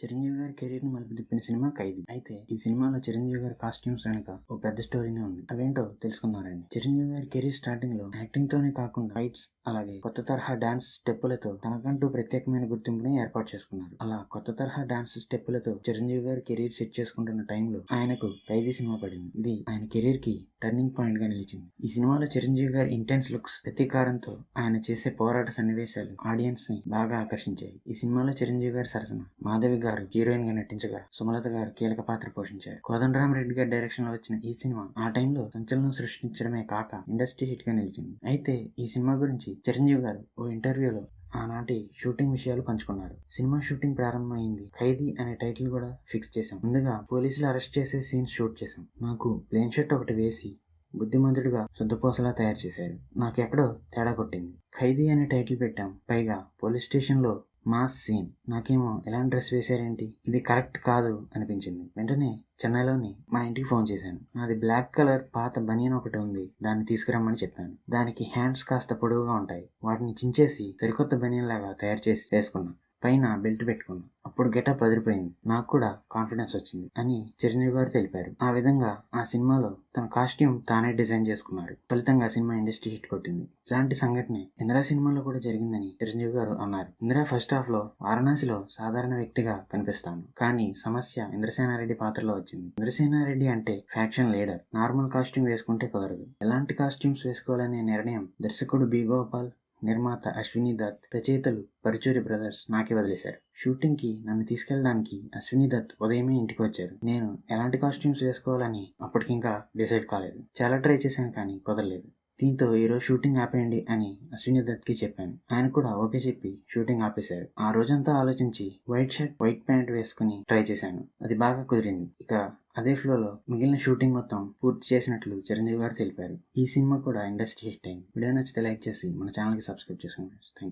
చిరంజీవి గారి కెరీర్ ని మలుపు తిప్పిన సినిమా ఖైదీ. అయితే ఈ సినిమాలో చిరంజీవి గారి కాస్ట్యూమ్స్ వెనక ఓ పెద్ద స్టోరీనే ఉంది. అవేంటో తెలుసుకుందామండి. చిరంజీవి గారి కెరీర్ స్టార్టింగ్ లో యాక్టింగ్ తోనే కాకుండా ఫైట్స్, అలాగే కొత్త తరహా డాన్స్ స్టెప్పులతో తనకంటూ ప్రత్యేకమైన గుర్తింపుని ఏర్పాటు చేసుకున్నారు. అలా కొత్త తరహా డాన్స్ స్టెప్పులతో చిరంజీవి గారి కెరీర్ సెట్ చేసుకుంటున్న టైంలో ఆయనకు ఖైదీ సినిమా పడింది. ఇది ఆయన కెరీర్ కి టర్నింగ్ పాయింట్ గా నిలిచింది. ఈ సినిమాలో చిరంజీవి గారి ఇంటెన్స్ లుక్స్, ప్రతీకారంతో ఆయన చేసే పోరాట సన్నివేశాలు ఆడియన్స్ ని బాగా ఆకర్షించాయి. ఈ సినిమాలో చిరంజీవి గారి సరసన మాధవి గారు హీరోయిన్ గా నటించగా, సుమలత గారు కీలక పాత్ర పోషించారు. కోదండరామరెడ్డి గారి డైరెక్షన్ లో వచ్చిన ఈ సినిమా ఆ టైంలో సంచలనం సృష్టించడమే కాక ఇండస్ట్రీ హిట్ గా నిలిచింది. అయితే ఈ సినిమా గురించి చిరంజీవి గారు ఓ ఇంటర్వ్యూలో ఆనాటి షూటింగ్ విషయాలు పంచుకున్నారు. సినిమా షూటింగ్ ప్రారంభమైంది. ఖైదీ అనే టైటిల్ కూడా ఫిక్స్ చేశాం. ముందుగా పోలీసులు అరెస్ట్ చేసే సీన్స్ షూట్ చేశాం. నాకు ప్లేన్ షర్ట్ ఒకటి వేసి బుద్ధిమంతుడిగా శుద్ధపోసలా తయారు చేశారు. నాకెక్కడో తేడా కొట్టింది. ఖైదీ అనే టైటిల్ పెట్టాం. పైగా పోలీస్ స్టేషన్ లో మాస్ సీన్. నాకేమో ఎలాంటి డ్రెస్ వేశారేంటి, ఇది కరెక్ట్ కాదు అనిపించింది. వెంటనే చెన్నైలోని మా ఇంటికి ఫోన్ చేశాను. నాది బ్లాక్ కలర్ పాత బనియన్ ఒకటి ఉంది, దాన్ని తీసుకురమ్మని చెప్పాను. దానికి హ్యాండ్స్ కాస్త పొడవుగా ఉంటాయి. వాటిని చించేసి సరికొత్త బనియన్ లాగా తయారు చేసి వేసుకున్నా. పైన బెల్ట్ పెట్టుకున్నా. అప్పుడు గెటప్ అదిరిపోయింది. నాకు కూడా కాన్ఫిడెన్స్ వచ్చింది అని చిరంజీవి గారు తెలిపారు. ఆ విధంగా ఆ సినిమాలో తన కాస్ట్యూమ్ తానే డిజైన్ చేసుకున్నారు. ఫలితంగా సినిమా ఇండస్ట్రీ హిట్ కొట్టింది. ఇలాంటి సంఘటన ఇందిరా సినిమాలో కూడా జరిగిందని చిరంజీవి గారు అన్నారు. ఇందిరా ఫస్ట్ హాఫ్ లో వారణాసిలో సాధారణ వ్యక్తిగా కనిపిస్తాను, కానీ సమస్య ఇంద్రసేనారెడ్డి పాత్రలో వచ్చింది. ఇంద్రసేనారెడ్డి అంటే ఫ్యాక్షన్ లీడర్. నార్మల్ కాస్ట్యూమ్ వేసుకుంటే కుదరదు. ఎలాంటి కాస్ట్యూమ్స్ వేసుకోవాలనే నిర్ణయం దర్శకుడు బి గోపాల్, నిర్మాత అశ్విని దత్, రచయితలు పరుచూరి బ్రదర్స్ నాకే వదిలేశారు. షూటింగ్ కి నన్ను తీసుకెళ్ళడానికి అశ్విని దత్ ఉదయమే ఇంటికి వచ్చారు. నేను ఎలాంటి కాస్ట్యూమ్స్ వేసుకోవాలని అప్పటికింకా డిసైడ్ కాలేదు. చాలా ట్రై చేశాను కానీ కుదరలేదు. దీంతో ఈరోజు షూటింగ్ ఆపేయండి అని అశ్విని దత్ కి చెప్పాను. ఆయన కూడా ఓకే చెప్పి షూటింగ్ ఆపేశారు. ఆ రోజంతా ఆలోచించి వైట్ షర్ట్ వైట్ ప్యాంట్ వేసుకుని ట్రై చేశాను. అది బాగా కుదిరింది. ఇక అదే ఫ్లోలో మిగిలిన షూటింగ్ మొత్తం పూర్తి చేసినట్లు చిరంజీవి గారు తెలిపారు. ఈ సినిమా కూడా ఇండస్ట్రీ హిట్ అయింది. వీడియో నచ్చితే లైక్ చేసి మన ఛానల్కి సబ్స్క్రైబ్ చేసుకోండి. Thank you.